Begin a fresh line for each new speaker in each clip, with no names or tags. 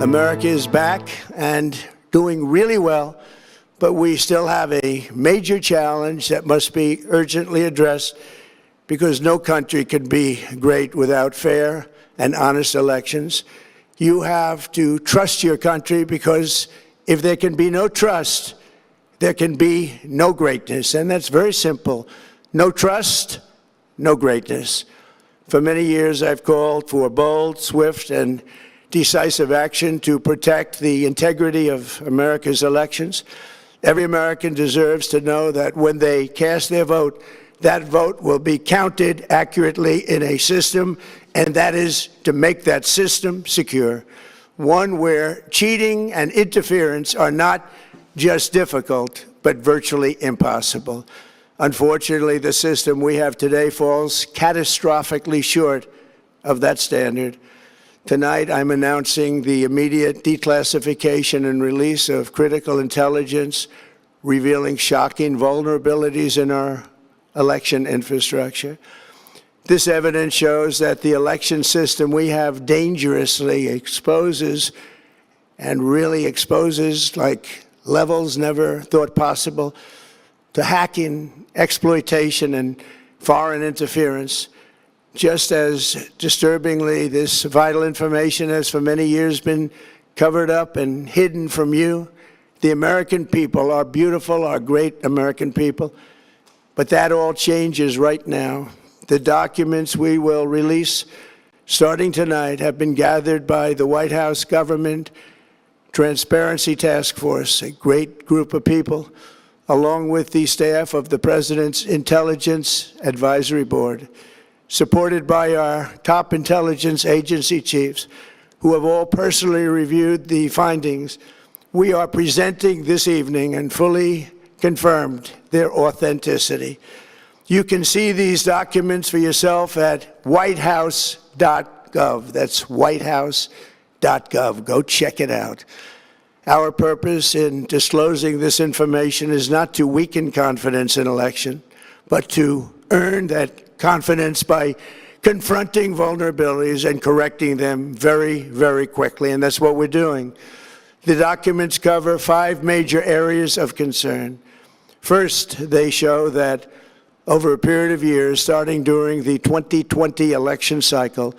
America is back and doing really well, but we still have a major challenge that must be urgently addressed because no country can be great without fair and honest elections. You have to trust your country, because if there can be no trust, there can be no greatness. And that's very simple. No trust, no greatness. For many years, I've called for bold, swift, and decisive action to protect the integrity of America's elections. Every American deserves to know that when they cast their vote, that vote will be counted accurately in a system, and that is to make that system secure, one where cheating and interference are not just difficult, but virtually impossible. Unfortunately, the system we have today falls catastrophically short of that standard. Tonight, I'm announcing the immediate declassification and release of critical intelligence revealing shocking vulnerabilities in our election infrastructure. This evidence shows that the election system we have dangerously exposes, and really exposes like levels never thought possible, to hacking, exploitation, and foreign interference. Just as disturbingly, this vital information has for many years been covered up and hidden from you. The American people are beautiful, our great American people, but that all changes right now. The documents we will release starting tonight have been gathered by the White House Government Transparency Task Force, a great group of people, along with the staff of the President's Intelligence Advisory Board, supported by our top intelligence agency chiefs, who have all personally reviewed the findings we are presenting this evening and fully confirmed their authenticity. You can see these documents for yourself at whitehouse.gov. That's whitehouse.gov. Go check it out. Our purpose in disclosing this information is not to weaken confidence in election, but to earn that confidence by confronting vulnerabilities and correcting them very, very quickly, and that's what we're doing. The documents cover 5 major areas of concern. First, they show that over a period of years, starting during the 2020 election cycle,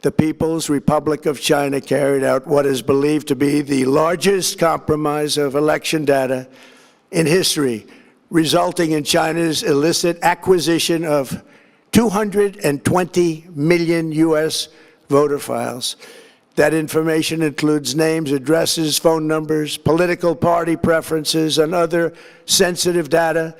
the People's Republic of China carried out what is believed to be the largest compromise of election data in history, resulting in China's illicit acquisition of 220 million U.S. voter files. That information includes names, addresses, phone numbers, political party preferences, and other sensitive data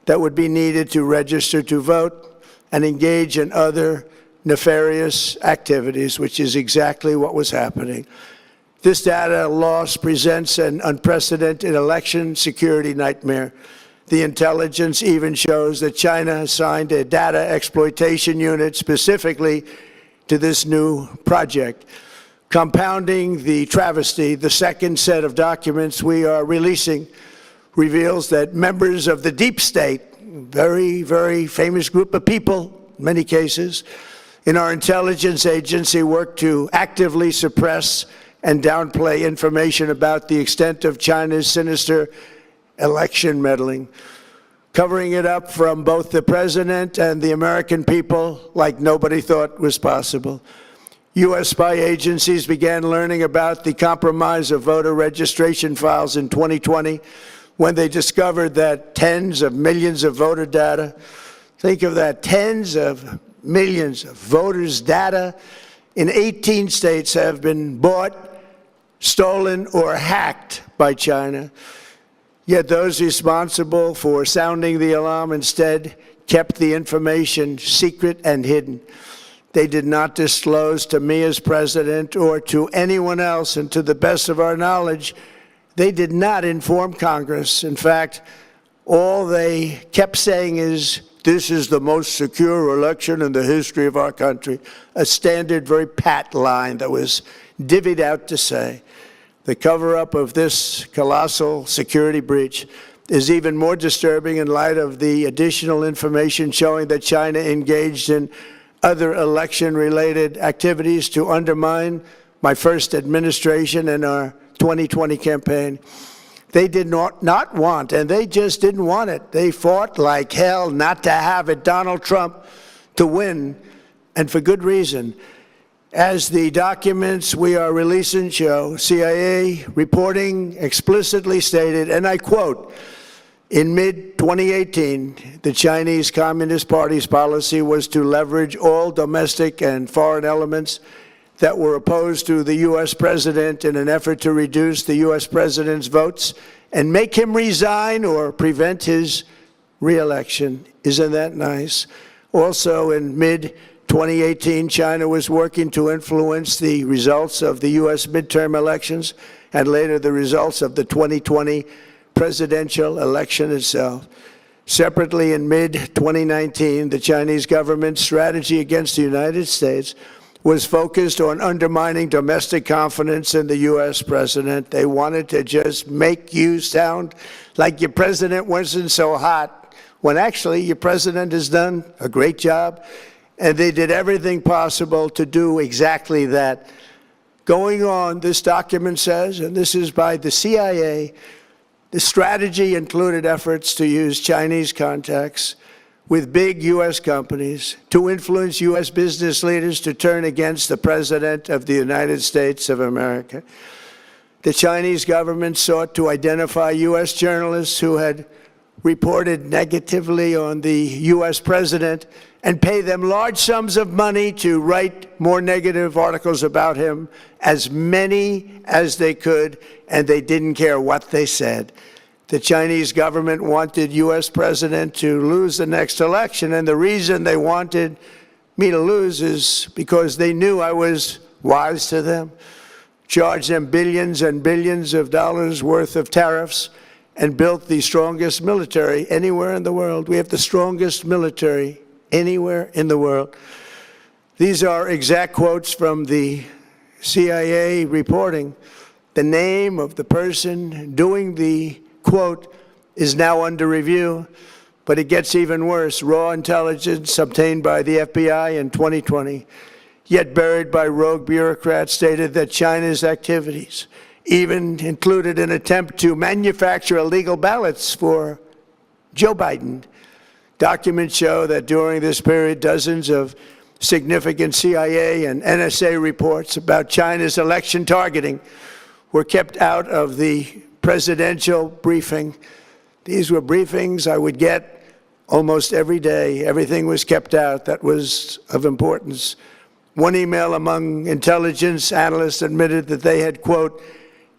that would be needed to register to vote and engage in other nefarious activities, which is exactly what was happening. This data loss presents an unprecedented election security nightmare. The intelligence even shows that China assigned a data exploitation unit specifically to this new project. Compounding the travesty, the second set of documents we are releasing reveals that members of the deep state, very, very famous group of people, in many cases, in our intelligence agency work to actively suppress and downplay information about the extent of China's sinister election meddling, covering it up from both the president and the American people like nobody thought was possible. U.S. spy agencies began learning about the compromise of voter registration files in 2020 when they discovered that tens of millions of voter data, think of that, tens of millions of voters' data in 18 states have been bought, stolen, or hacked by China. Yet those responsible for sounding the alarm instead kept the information secret and hidden. They did not disclose to me as president or to anyone else, and to the best of our knowledge, they did not inform Congress. In fact, all they kept saying is, this is the most secure election in the history of our country, a standard, very pat line that was divvied out to say. The cover-up of this colossal security breach is even more disturbing in light of the additional information showing that China engaged in other election-related activities to undermine my first administration and our 2020 campaign. They did not want, and they just didn't want it. They fought like hell not to have it, Donald Trump, to win, and for good reason. As the documents we are releasing show, CIA reporting explicitly stated, and I quote, in mid-2018, the Chinese Communist Party's policy was to leverage all domestic and foreign elements that were opposed to the U.S. president in an effort to reduce the U.S. president's votes and make him resign or prevent his re-election. Isn't that nice? Also, in mid-2018, China was working to influence the results of the U.S. midterm elections and later the results of the 2020 presidential election itself. Separately, in mid-2019, the Chinese government's strategy against the United States was focused on undermining domestic confidence in the U.S. president. They wanted to just make you sound like your president wasn't so hot, when actually your president has done a great job, and they did everything possible to do exactly that. Going on, this document says, and this is by the CIA, the strategy included efforts to use Chinese contacts with big U.S. companies to influence U.S. business leaders to turn against the President of the United States of America. The Chinese government sought to identify U.S. journalists who had reported negatively on the U.S. president and pay them large sums of money to write more negative articles about him, as many as they could, and they didn't care what they said. The Chinese government wanted U.S. president to lose the next election, and the reason they wanted me to lose is because they knew I was wise to them, charged them billions and billions of dollars worth of tariffs, and built the strongest military anywhere in the world. We have the strongest military anywhere in the world. These are exact quotes from the CIA reporting. The name of the person doing the quote is now under review, but it gets even worse. Raw intelligence obtained by the FBI in 2020, yet buried by rogue bureaucrats, stated that China's activities even included an attempt to manufacture illegal ballots for Joe Biden. Documents show that during this period, dozens of significant CIA and NSA reports about China's election targeting were kept out of the presidential briefing. These were briefings I would get almost every day. Everything was kept out that was of importance. One email among intelligence analysts admitted that they had, quote,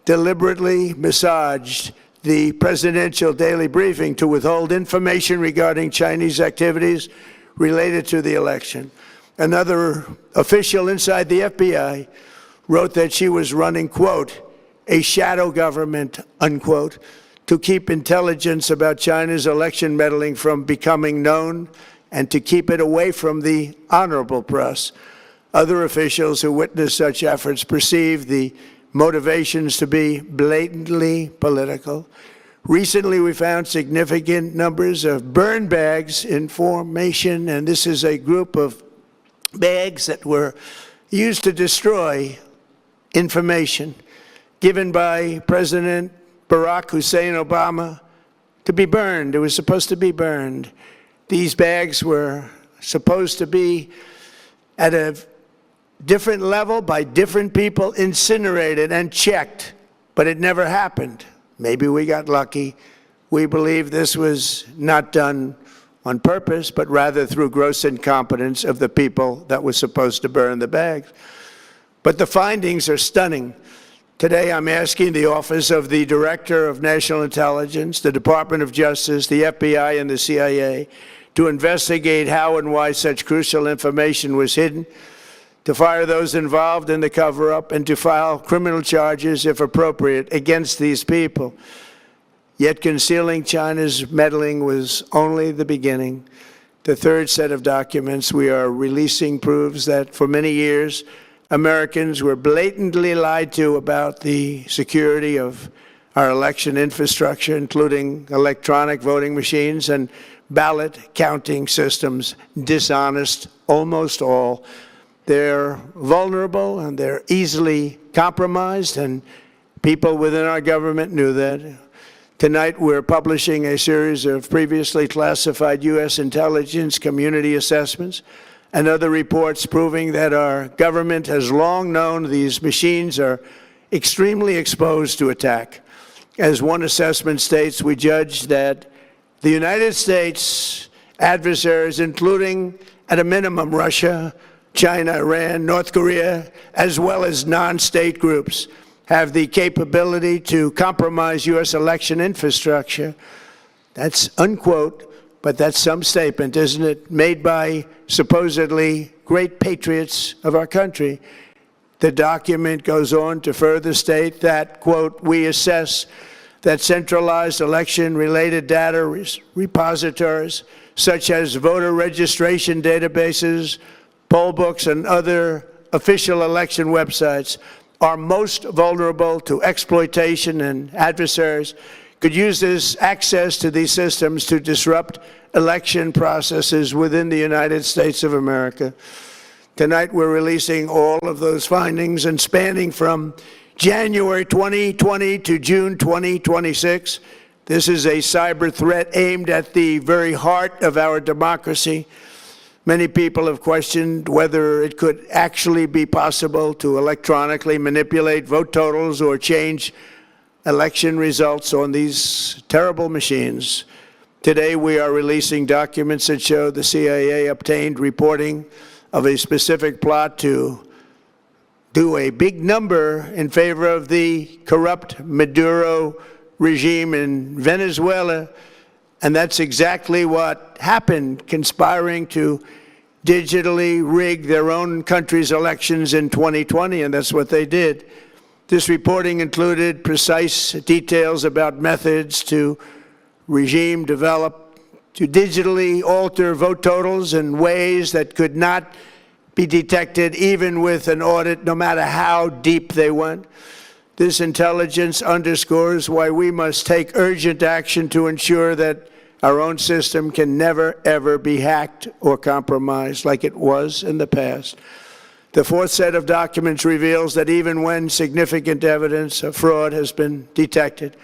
deliberately massaged the presidential daily briefing to withhold information regarding Chinese activities related to the election. Another official inside the FBI wrote that she was running, quote, a shadow government, unquote, to keep intelligence about China's election meddling from becoming known and to keep it away from the honorable press. Other officials who witnessed such efforts perceived the motivations to be blatantly political. Recently, we found significant numbers of burn bags in formation, and this is a group of bags that were used to destroy information given by President Barack Hussein Obama to be burned. It was supposed to be burned. These bags were supposed to be at a different level by different people, incinerated and checked, but it never happened. Maybe we got lucky. We believe this was not done on purpose, but rather through gross incompetence of the people that were supposed to burn the bags. But the findings are stunning. Today, I'm asking the Office of the Director of National Intelligence, the Department of Justice, the FBI, and the CIA to investigate how and why such crucial information was hidden, to fire those involved in the cover-up, and to file criminal charges, if appropriate, against these people. Yet concealing China's meddling was only the beginning. The third set of documents we are releasing proves that for many years, Americans were blatantly lied to about the security of our election infrastructure, including electronic voting machines and ballot counting systems, dishonest, almost all. They're vulnerable and they're easily compromised, and people within our government knew that. Tonight, we're publishing a series of previously classified U.S. intelligence community assessments and other reports proving that our government has long known these machines are extremely exposed to attack. As one assessment states, we judge that the United States adversaries, including at a minimum Russia, China, Iran, North Korea, as well as non-state groups, have the capability to compromise U.S. election infrastructure. That's unquote, but that's some statement, isn't it, made by supposedly great patriots of our country. The document goes on to further state that, quote, we assess that centralized election-related data repositories, such as voter registration databases, poll books, and other official election websites, are most vulnerable to exploitation, and adversaries could use this access to these systems to disrupt election processes within the United States of America. Tonight, we're releasing all of those findings, and spanning from January 2020 to June 2026. This is a cyber threat aimed at the very heart of our democracy. Many people have questioned whether it could actually be possible to electronically manipulate vote totals or change election results on these terrible machines. Today, we are releasing documents that show the CIA obtained reporting of a specific plot to do a big number in favor of the corrupt Maduro regime in Venezuela. And that's exactly what happened, conspiring to digitally rig their own country's elections in 2020, and that's what they did. This reporting included precise details about methods to regime develop to digitally alter vote totals in ways that could not be detected even with an audit, no matter how deep they went. This intelligence underscores why we must take urgent action to ensure that our own system can never, ever be hacked or compromised like it was in the past. The fourth set of documents reveals that even when significant evidence of fraud has been detected,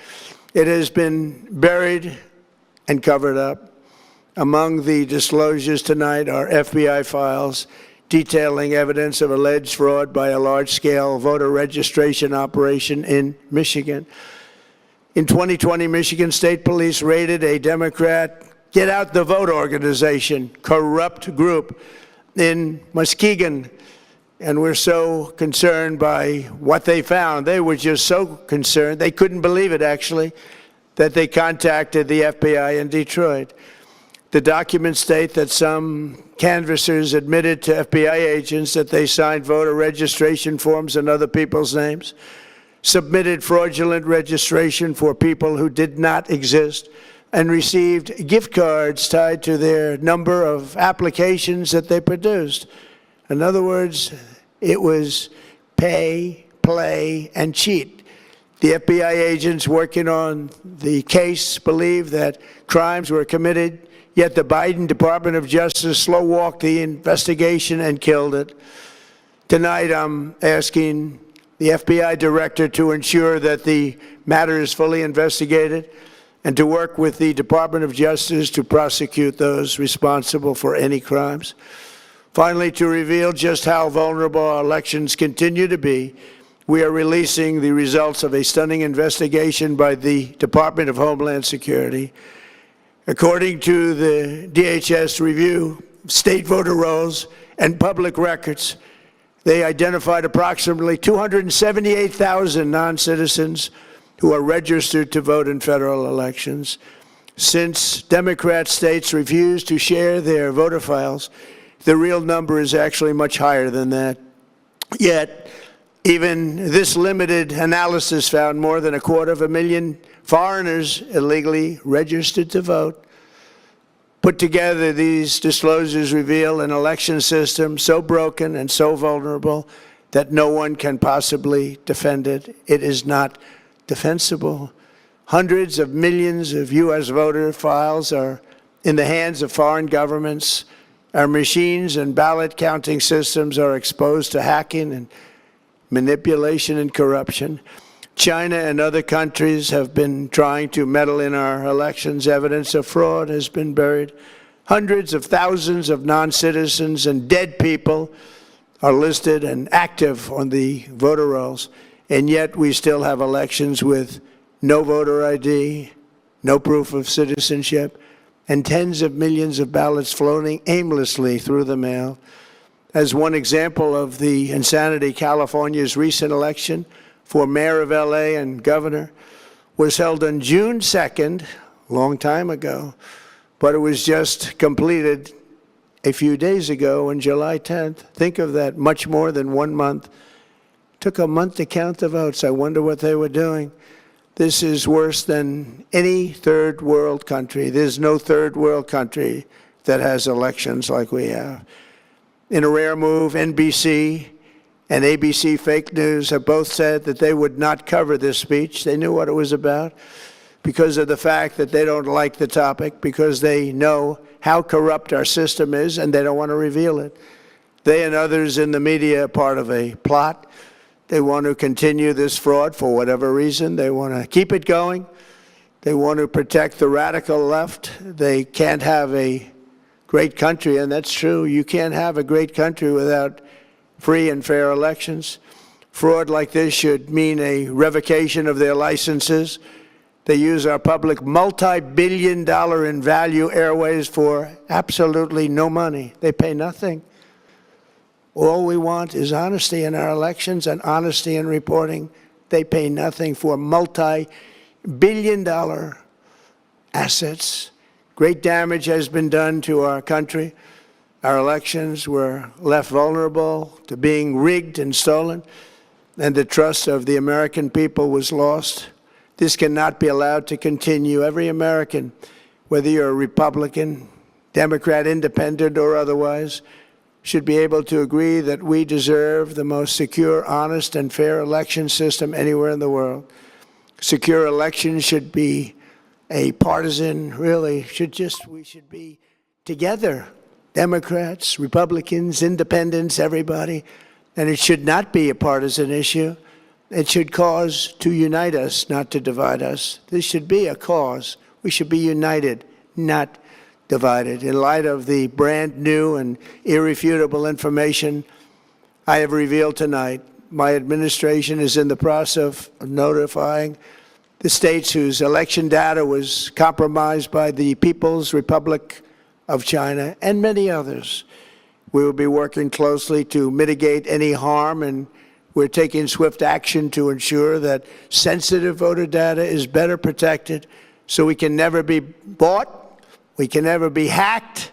it has been buried and covered up. Among the disclosures tonight are FBI files detailing evidence of alleged fraud by a large-scale voter registration operation in Michigan. In 2020, Michigan State Police raided a Democrat Get Out the Vote organization, corrupt group in Muskegon. And we're so concerned by what they found. They were just so concerned, they couldn't believe it, actually, that they contacted the FBI in Detroit. The documents state that some canvassers admitted to FBI agents that they signed voter registration forms in other people's names, submitted fraudulent registration for people who did not exist, and received gift cards tied to their number of applications that they produced. In other words, it was pay, play, and cheat. The FBI agents working on the case believe that crimes were committed, yet the Biden Department of Justice slow-walked the investigation and killed it. Tonight, I'm asking the FBI director to ensure that the matter is fully investigated and to work with the Department of Justice to prosecute those responsible for any crimes. Finally, to reveal just how vulnerable our elections continue to be, we are releasing the results of a stunning investigation by the Department of Homeland Security. According to the DHS review of state voter rolls and public records, they identified approximately 278,000 non-citizens who are registered to vote in federal elections. Since Democrat states refuse to share their voter files, the real number is actually much higher than that. Yet, even this limited analysis found more than 250,000 foreigners illegally registered to vote. Put together, these disclosures reveal an election system so broken and so vulnerable that no one can possibly defend it. It is not defensible. Hundreds of millions of U.S. voter files are in the hands of foreign governments, Our machines and ballot counting systems are exposed to hacking and manipulation and corruption. China and other countries have been trying to meddle in our elections. Evidence of fraud has been buried. Hundreds of thousands of non-citizens and dead people are listed and active on the voter rolls, and yet we still have elections with no voter ID, no proof of citizenship, and tens of millions of ballots floating aimlessly through the mail. As one example of the insanity, California's recent election for mayor of LA and governor was held on June 2nd, a long time ago, but it was just completed a few days ago on July 10th. Think of that, much more than 1 month. Took a month to count the votes. I wonder what they were doing. This is worse than any third world country. There's no third world country that has elections like we have. In a rare move, NBC and ABC Fake News have both said that they would not cover this speech. They knew what it was about because of the fact that they don't like the topic, because they know how corrupt our system is and they don't want to reveal it. They and others in the media are part of a plot. They want to continue this fraud for whatever reason. They want to keep it going. They want to protect the radical left. They can't have a great country, and that's true. You can't have a great country without free and fair elections. Fraud like this should mean a revocation of their licenses. They use our public multi-billion-dollar in value airways for absolutely no money. They pay nothing. All we want is honesty in our elections and honesty in reporting. They pay nothing for multi-billion-dollar assets. Great damage has been done to our country. Our elections were left vulnerable to being rigged and stolen, and the trust of the American people was lost. This cannot be allowed to continue. Every American, whether you're a Republican, Democrat, Independent, or otherwise, should be able to agree that we deserve the most secure, honest, and fair election system anywhere in the world. Secure elections should be a partisan, really, we should be together, Democrats, Republicans, Independents, everybody, and it should not be a partisan issue. It should cause to unite us, not to divide us. This should be a cause. We should be united, not divided. In light of the brand new and irrefutable information I have revealed tonight, my administration is in the process of notifying the states whose election data was compromised by the People's Republic of China and many others. We will be working closely to mitigate any harm, and we're taking swift action to ensure that sensitive voter data is better protected so we can never be bought, we can never be hacked,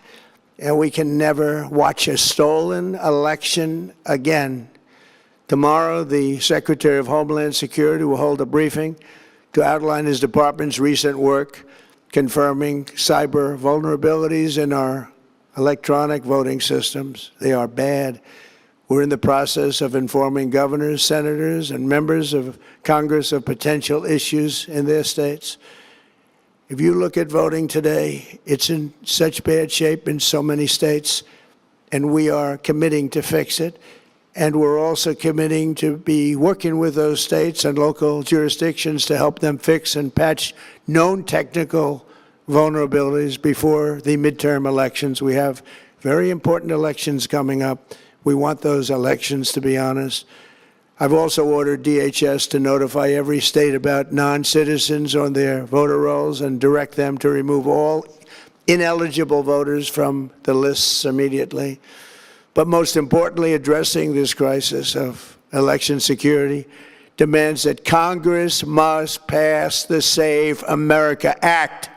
and we can never watch a stolen election again. Tomorrow, the Secretary of Homeland Security will hold a briefing to outline his department's recent work confirming cyber vulnerabilities in our electronic voting systems. They are bad. We're in the process of informing governors, senators, and members of Congress of potential issues in their states. If you look at voting today, it's in such bad shape in so many states, and we are committing to fix it. And we're also committing to be working with those states and local jurisdictions to help them fix and patch known technical vulnerabilities before the midterm elections. We have very important elections coming up. We want those elections to be honest. I've also ordered DHS to notify every state about non-citizens on their voter rolls and direct them to remove all ineligible voters from the lists immediately. But most importantly, addressing this crisis of election security demands that Congress must pass the Save America Act.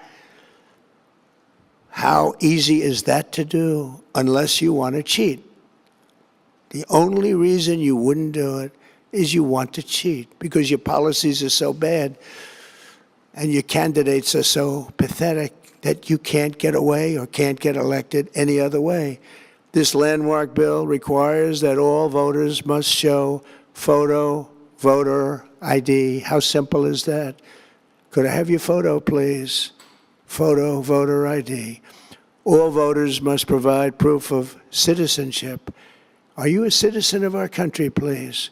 How easy is that to do unless you want to cheat? The only reason you wouldn't do it is you want to cheat because your policies are so bad and your candidates are so pathetic that you can't get away or can't get elected any other way. This landmark bill requires that all voters must show photo voter ID. How simple is that? Could I have your photo, please? Photo voter ID. All voters must provide proof of citizenship. Are you a citizen of our country, please?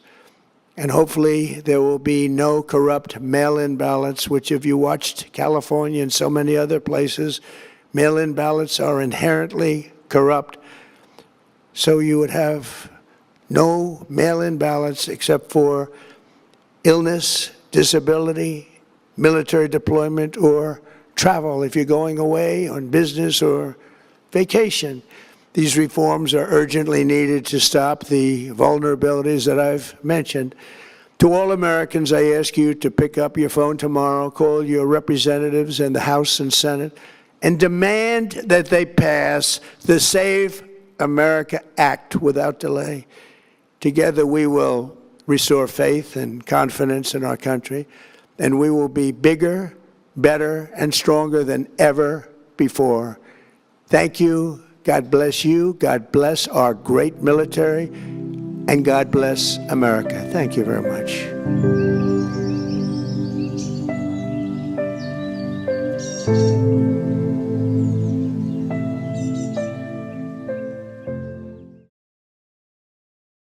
And hopefully there will be no corrupt mail-in ballots, which if you watched California and so many other places, mail-in ballots are inherently corrupt. So you would have no mail-in ballots except for illness, disability, military deployment, or travel if you're going away on business or vacation. These reforms are urgently needed to stop the vulnerabilities that I've mentioned. To all Americans, I ask you to pick up your phone tomorrow, call your representatives in the House and Senate, and demand that they pass the Save America Act without delay. Together we will restore faith and confidence in our country, and we will be bigger, better, and stronger than ever before. Thank you. God bless you. God bless our great military. And God bless America. Thank you very much.